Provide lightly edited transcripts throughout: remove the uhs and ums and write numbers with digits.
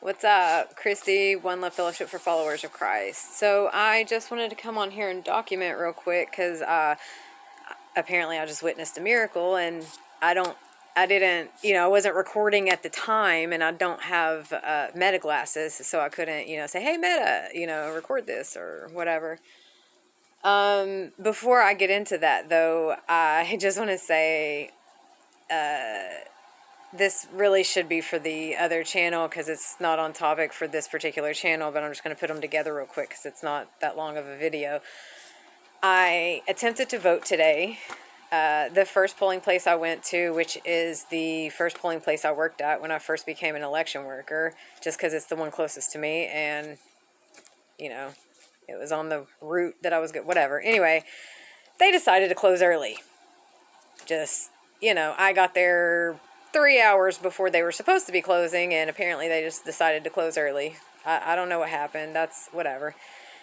What's up? Christy, One Love Fellowship for Followers of Christ. So I just wanted to come on here and document real quick because apparently I just witnessed a miracle, and I didn't, I wasn't recording at the time, and I don't have Meta glasses, so I couldn't, say, hey Meta, record this or whatever. Before I get into that though, I just want to say, this really should be for the other channel because it's not on topic for this particular channel, but I'm just going to put them together real quick because it's not that long of a video. I attempted to vote today. The first polling place I went to, which is the first polling place I worked at when I first became an election worker, just because it's the one closest to me, and, it was on the route that I was good, whatever. Anyway, they decided to close early. Just, I got there 3 hours before they were supposed to be closing, and apparently they just decided to close early. I don't know what happened. That's whatever.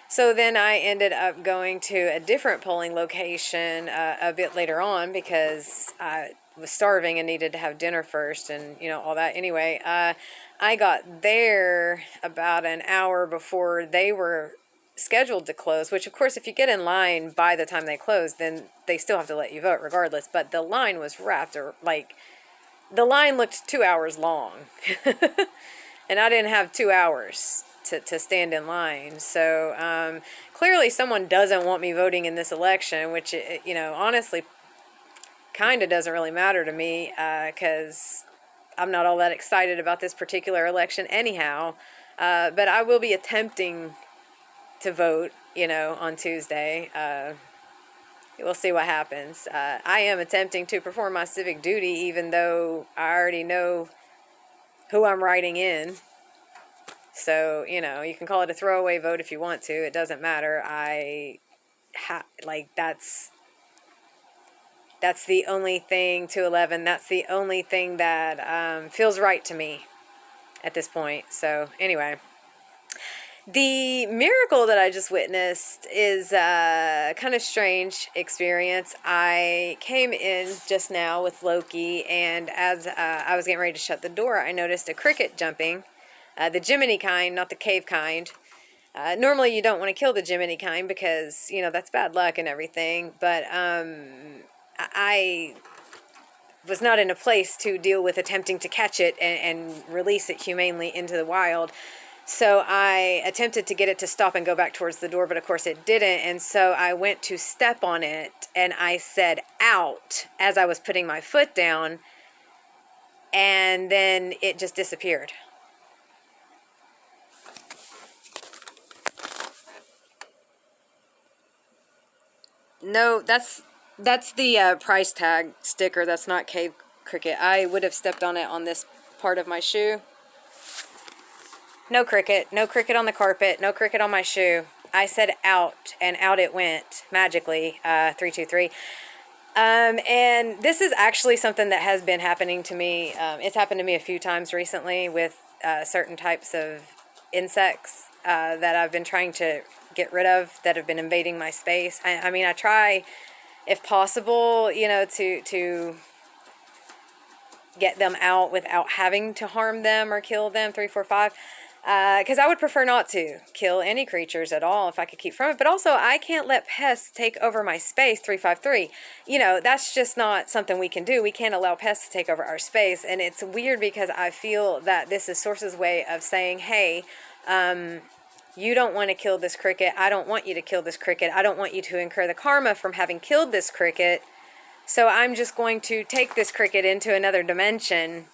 So then I ended up going to a different polling location a bit later on because I was starving and needed to have dinner first and, all that. Anyway, I got there about an hour before they were scheduled to close, which of course if you get in line by the time they close, then they still have to let you vote regardless. But the line was wrapped, or like, the line looked 2 hours long. And I didn't have 2 hours to stand in line. So clearly someone doesn't want me voting in this election, which, honestly kind of doesn't really matter to me because I'm not all that excited about this particular election anyhow. But I will be attempting to vote, on Tuesday. We'll see what happens. I am attempting to perform my civic duty, even though I already know who I'm writing in. So, you can call it a throwaway vote if you want to. It doesn't matter. That's the only thing, 211, that's the only thing that feels right to me at this point. So, anyway. The miracle that I just witnessed is a kind of strange experience. I came in just now with Loki, and as I was getting ready to shut the door, I noticed a cricket jumping. The Jiminy kind, not the cave kind. Normally you don't want to kill the Jiminy kind because, that's bad luck and everything. But I was not in a place to deal with attempting to catch it and release it humanely into the wild. So I attempted to get it to stop and go back towards the door, but of course it didn't. And so I went to step on it, and I said, out, as I was putting my foot down, and then it just disappeared. No, that's the price tag sticker. That's not cave cricket. I would have stepped on it on this part of my shoe. No cricket on the carpet, no cricket on my shoe. I said out, and out it went, magically, 323. And this is actually something that has been happening to me. It's happened to me a few times recently with certain types of insects that I've been trying to get rid of that have been invading my space. I try, if possible, to get them out without having to harm them or kill them, 3, 4, 5. Because I would prefer not to kill any creatures at all if I could keep from it. But also, I can't let pests take over my space, 353. That's just not something we can do. We can't allow pests to take over our space. And it's weird because I feel that this is Source's way of saying, hey, you don't want to kill this cricket. I don't want you to kill this cricket. I don't want you to incur the karma from having killed this cricket. So I'm just going to take this cricket into another dimension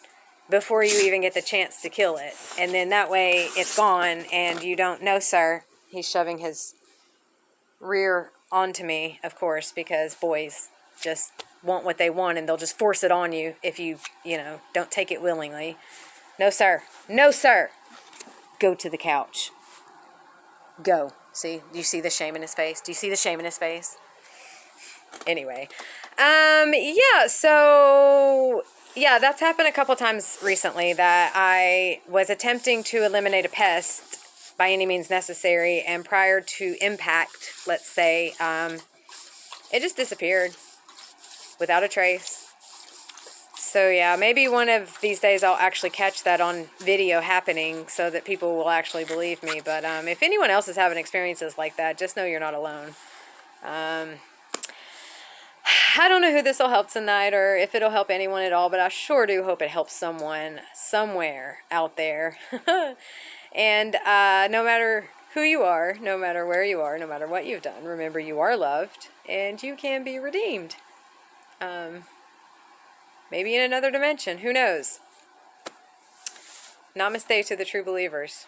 before you even get the chance to kill it. And then that way it's gone and you don't know, sir. He's shoving his rear onto me, of course, because boys just want what they want and they'll just force it on you if you, don't take it willingly. No, sir. No, sir. Go to the couch. Go. See? Do you see the shame in his face? Do you see the shame in his face? Anyway. Yeah, that's happened a couple times recently that I was attempting to eliminate a pest by any means necessary, and prior to impact, let's say, it just disappeared without a trace. So yeah, maybe one of these days I'll actually catch that on video happening so that people will actually believe me. But if anyone else is having experiences like that, just know you're not alone. I don't know who this will help tonight or if it'll help anyone at all, but I sure do hope it helps someone somewhere out there. And no matter who you are, no matter where you are, no matter what you've done, remember you are loved and you can be redeemed. Maybe in another dimension. Who knows? Namaste to the true believers.